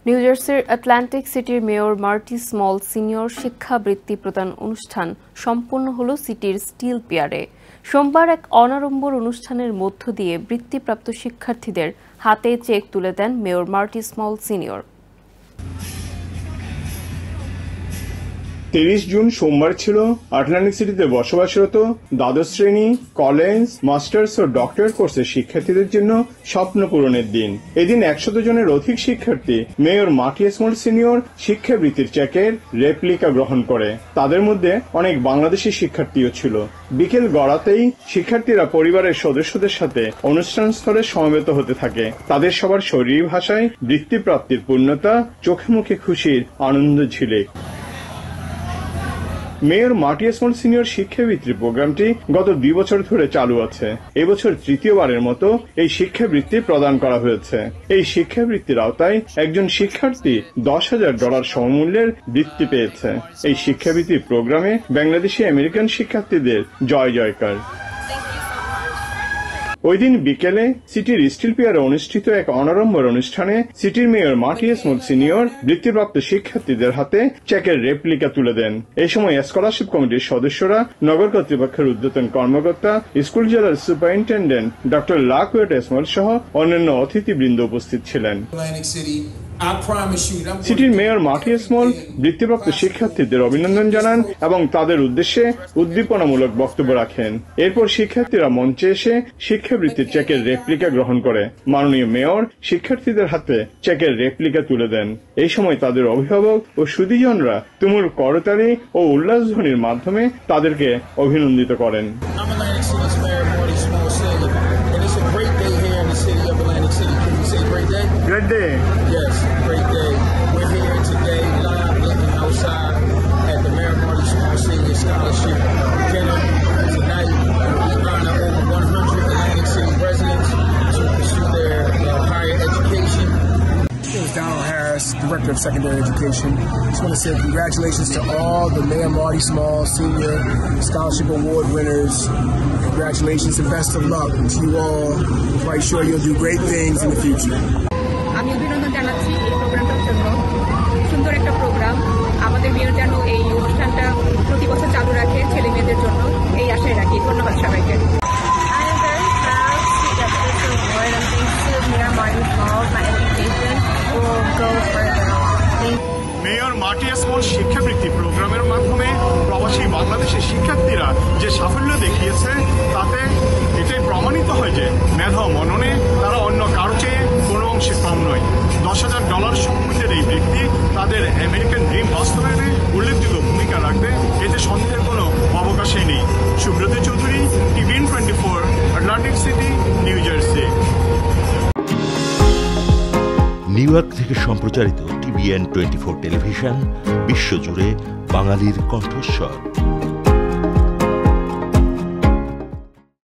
New জার্সির Atlantic সিটির mayor মার্টি small senior শিক্ষাবৃত্তি প্রদান অনুষ্ঠান সম্পন্ন হল সিটির স্টিল পিয়ারে। সোমবার এক অনাড়ম্বর অনুষ্ঠানের মধ্য দিয়ে বৃত্তিপ্রাপ্ত শিক্ষার্থীদের হাতে চেক তুলে দেন মেয়র মার্টি স্মল সিনিয়র। 23 জুন সোমবার ছিল আটলান্টিক সিটিতে বসবাসরত দ্বাদশ শ্রেণী, কলেজ, মাস্টার্স ও ডক্টরেট কোর্সের শিক্ষার্থীদের জন্য স্বপ্ন পূরণের দিন। এদিন 100 জনের অধিক শিক্ষার্থী মেয়র মার্টি স্মল সিনিয়র শিক্ষাবৃত্তির চেকের রেপ্লিকা গ্রহণ করে। তাদের মধ্যে অনেক বাংলাদেশি শিক্ষার্থীও ছিল। বিকেল গড়াতেই শিক্ষার্থীরা পরিবারের সদস্যদের সাথে অনুষ্ঠান স্থলে সমবেত হতে থাকে। তাদের সবার শরীরী ভাষায় বৃত্তিপ্রাপ্তির পূর্ণতা, চোখে মুখে খুশির আনন্দ ঝিলিক। মেয়র মার্টি স্মল সিনিয়র শিক্ষাবৃত্তি প্রোগ্রামটি গত 2 বছর ধরে চালু আছে। এবছর তৃতীয়বারের মতো এই শিক্ষাবৃত্তি প্রদান করা হয়েছে। এই শিক্ষাবৃত্তির আওতায় একজন শিক্ষার্থী $10,000 সমমূল্যের বৃত্তি পেয়েছে। এই শিক্ষাবৃত্তি প্রোগ্রামে বাংলাদেশি আমেরিকান শিক্ষার্থীদের জয় জয়কার। ওই দিন বিকেলে সিটির স্টিল পিয়ারে অনুষ্ঠিত এক অনাড়ম্বর অনুষ্ঠানে সিটির মেয়র মার্টি স্মল সিনিয়র বৃত্তিপ্রাপ্ত শিক্ষার্থীদের হাতে চেকের রেপ্লিকা তুলে দেন। এই সময় স্কলারশিপ কমিটির সদস্যরা, নগর কর্তৃপক্ষের ঊর্ধ্বতন কর্মকর্তা, স্কুল জেলার সুপারিনটেন্ডেন্ট ডক্টর লাকুয়েট স্মল সহ অন্যান্য অতিথিবৃন্দ উপস্থিত ছিলেন। সিটির মেয়র মার্টি স্মল বৃত্তিপ্রাপ্ত শিক্ষার্থীদের অভিনন্দন জানান এবং তাদের উদ্দেশ্যে উদ্দীপনামূলক বক্তব্য রাখেন। এরপর শিক্ষার্থীরা মঞ্চে এসে শিক্ষাবৃত্তির চেকের রেপ্লিকা গ্রহণ করে। মাননীয় মেয়র শিক্ষার্থীদের হাতে চেকের রেপ্লিকা তুলে দেন। এই সময় তাদের অভিভাবক ও সুধীজনরা তুমুল করতালি ও উল্লাসধ্বনির মাধ্যমে তাদেরকে অভিনন্দিত করেন। Great day. Yes, great day. We're here today live looking outside at the Mayor Marty Small Senior Scholarship Dinner. Tonight, we honor over 100 Atlantic City residents to pursue their higher education. This is Donald Harris, Director of Secondary Education. Just want to say congratulations to all the Mayor Marty Small Senior Scholarship Award winners. Congratulations and best of luck to you all. I'm quite sure you'll do great things in the future. আমি অভিনন্দন জানাচ্ছি এই প্রোগ্রামটার জন্য। সুন্দর একটা programme. আমাদের mayor যেন এই অনুষ্ঠানটা প্রতি বছর চালু রাখে ছেলে মেয়েদের জন্য, এই আশায় রাখি। ধন্যবাদ সবাইকে। মেয়র মার্টি স্মল শিক্ষাবৃত্তি প্রোগ্রামের মাধ্যমে প্রবাসী বাংলাদেশের শিক্ষার্থীরা যে সাফল্য দেখিয়েছে, তাতে এটাই প্রমাণিত হয় যে মেধা মননে তারা অন্য কারো চেয়ে কোনো অংশে কম নয়। $10,000 সমমূল্যের এই বৃত্তি তাদের আমেরিকান ড্রিম বাস্তবায়নে উল্লেখযোগ্য ভূমিকা রাখবে, এতে সন্দেহের কোনো অবকাশই নেই। Subrata Chowdhury, TVN 24, Atlantic city, new jersey. New York থেকে সম্প্রচারিত TVN 24 টেলিভিশন বিশ্বজুড়ে বাঙালির কণ্ঠস্বর।